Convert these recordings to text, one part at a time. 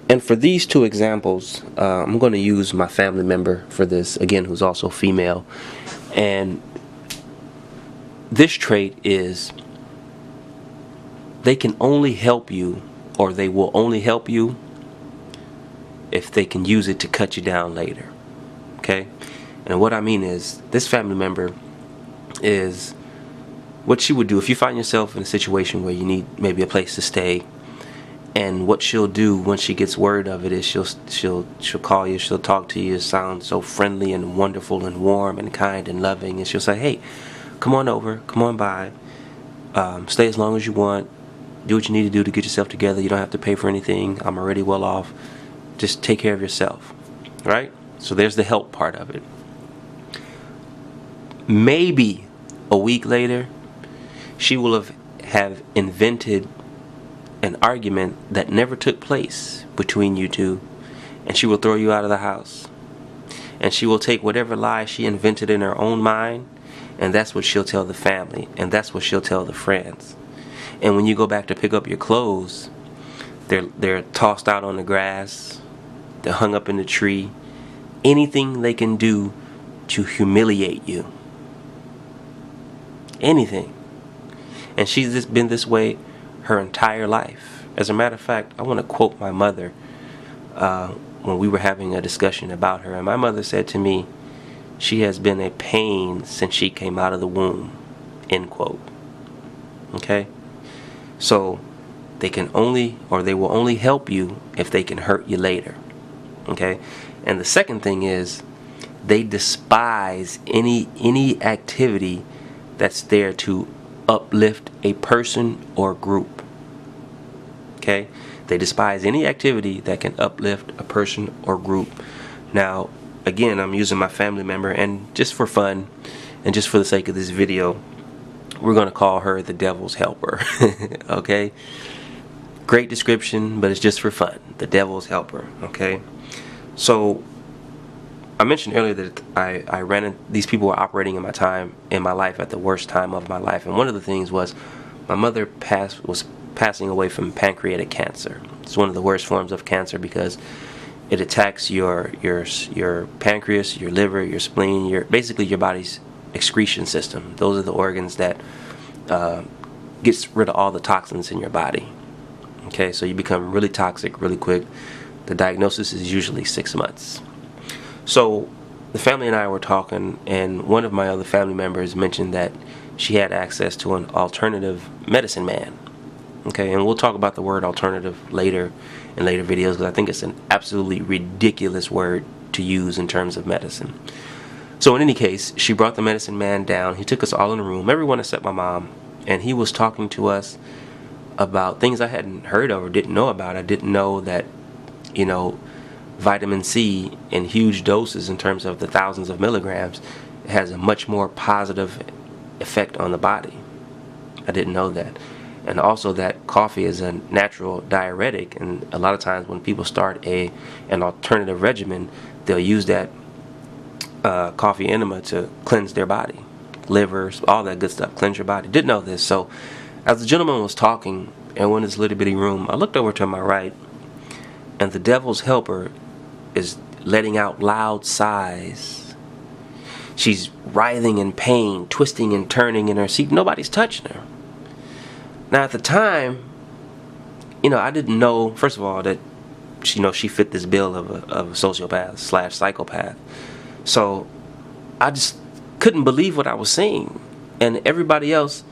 And for these two examples, I'm going to use my family member for this, again, who's also female. And this trait is they can only help you, or they will only help you if they can use it to cut you down later. Okay? And what I mean is, this family member is what she would do if you find yourself in a situation where you need maybe a place to stay. And what she'll do once she gets word of it is she'll call you, she'll talk to you, sound so friendly and wonderful and warm and kind and loving, and she'll say, hey, come on over, come on by, stay as long as you want, do what you need to do to get yourself together, you don't have to pay for anything, I'm already well off, just take care of yourself, right? So there's the help part of it. Maybe a week later, she will have invented an argument that never took place between you two, and she will throw you out of the house. And she will take whatever lie she invented in her own mind, and that's what she'll tell the family, and that's what she'll tell the friends. And when you go back to pick up your clothes, they're tossed out on the grass, they're hung up in the tree. Anything they can do to humiliate you. Anything. And she's just been this way her entire life. As a matter of fact, I want to quote my mother when we were having a discussion about her. And my mother said to me, she has been a pain since she came out of the womb. End quote. Okay? So they can only, or they will only help you if they can hurt you later. Okay? And the second thing is, they despise any activity that's there to uplift a person or group. Okay? They despise any activity that can uplift a person or group. Now, again, I'm using my family member, and just for fun and just for the sake of this video, we're going to call her the devil's helper. Okay? Great description, but it's just for fun. The devil's helper. Okay? So I mentioned earlier that I ran into these people were operating in my life at the worst time of my life, and one of the things was my mother was passing away from pancreatic cancer. It's one of the worst forms of cancer because it attacks your pancreas, your liver, your spleen, basically your body's excretion system. Those are the organs that gets rid of all the toxins in your body. Okay, so you become really toxic really quick. The diagnosis is usually 6 months. So the family and I were talking, and one of my other family members mentioned that she had access to an alternative medicine man. Okay, and we'll talk about the word alternative later in later videos, because I think it's an absolutely ridiculous word to use in terms of medicine. So in any case, she brought the medicine man down. He took us all in a room, everyone except my mom, and he was talking to us about things I hadn't heard of or didn't know about. I didn't know that, vitamin C in huge doses, in terms of the thousands of milligrams, has a much more positive effect on the body. I didn't know that. And also that coffee is a natural diuretic, and a lot of times when people start an alternative regimen, they'll use that coffee enema to cleanse their body, livers, all that good stuff, cleanse your body. Didn't know this. So as the gentleman was talking, and we're in this little bitty room, I looked over to my right, and the devil's helper is letting out loud sighs. She's writhing in pain, twisting and turning in her seat. Nobody's touching her. Now at the time, I didn't know, first of all, that she fit this bill of a sociopath / psychopath. So I just couldn't believe what I was seeing. And everybody else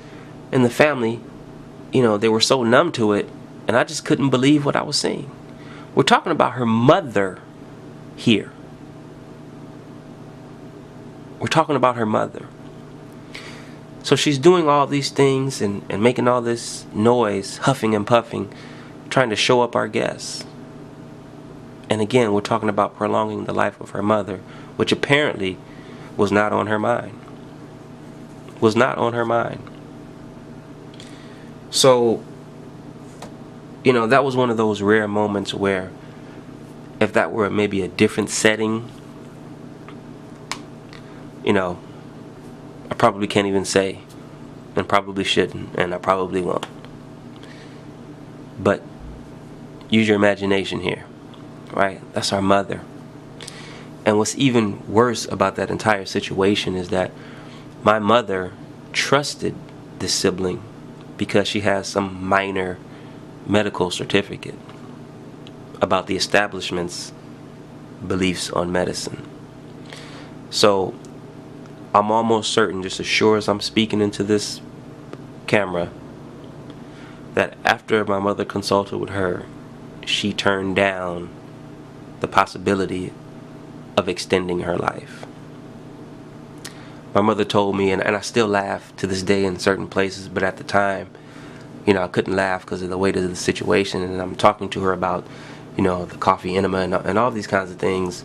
in the family, they were so numb to it, and I just couldn't believe what I was seeing. We're talking about her mother here. We're talking about her mother. So she's doing all these things and making all this noise, huffing and puffing, trying to show up our guests. And again, we're talking about prolonging the life of her mother, which apparently was not on her mind. Was not on her mind. So, that was one of those rare moments where, if that were maybe a different setting, I probably can't even say, and probably shouldn't, and I probably won't. But use your imagination here, right? That's our mother. And what's even worse about that entire situation is that my mother trusted this sibling because she has some minor medical certificate about the establishment's beliefs on medicine. So I'm almost certain, just as sure as I'm speaking into this camera, that after my mother consulted with her, she turned down the possibility of extending her life. My mother told me, and I still laugh to this day in certain places, but at the time, I couldn't laugh because of the weight of the situation. And I'm talking to her about, the coffee enema and all these kinds of things.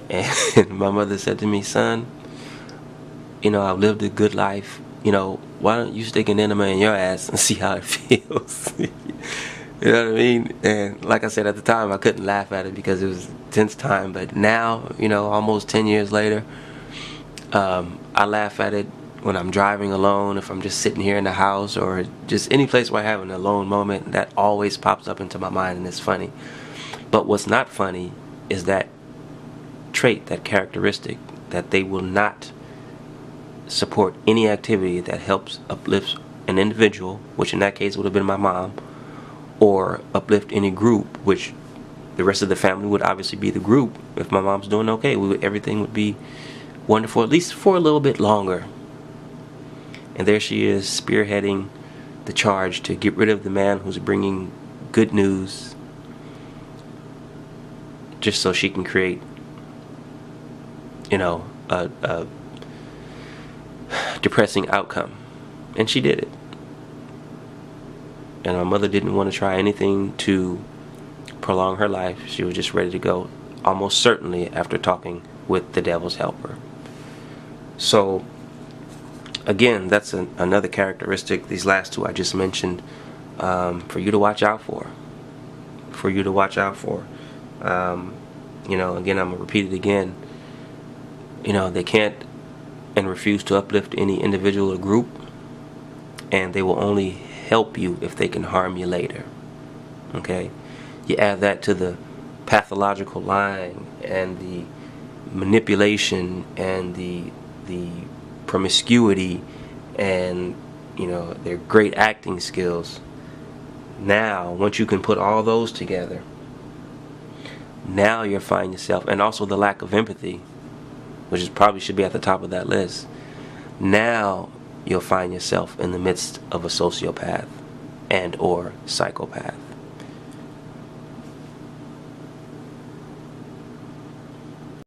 And my mother said to me, son, I've lived a good life. Why don't you stick an enema in your ass and see how it feels? You know what I mean? And like I said, at the time, I couldn't laugh at it because it was a tense time. But now, almost 10 years later, I laugh at it when I'm driving alone, if I'm just sitting here in the house, or just any place where I have an alone moment. That always pops up into my mind, and it's funny. But what's not funny is that trait, that characteristic, that they will not support any activity that helps uplift an individual, which in that case would have been my mom, or uplift any group, which the rest of the family would obviously be the group. If my mom's doing okay, everything would be wonderful, at least for a little bit longer. And there she is, spearheading the charge to get rid of the man who's bringing good news, just so she can create, a depressing outcome. And she did it. And my mother didn't want to try anything to prolong her life. She was just ready to go, almost certainly after talking with the devil's helper. So again, that's another characteristic, these last two I just mentioned, for you to watch out for. Again, I'm going to repeat it again. They can't and refuse to uplift any individual or group, and they will only help you if they can harm you later. Okay? You add that to the pathological lying and the manipulation and the promiscuity and their great acting skills. Now, once you can put all those together, now you'll find yourself, and also the lack of empathy, which probably should be at the top of that list. Now you'll find yourself in the midst of a sociopath and or psychopath.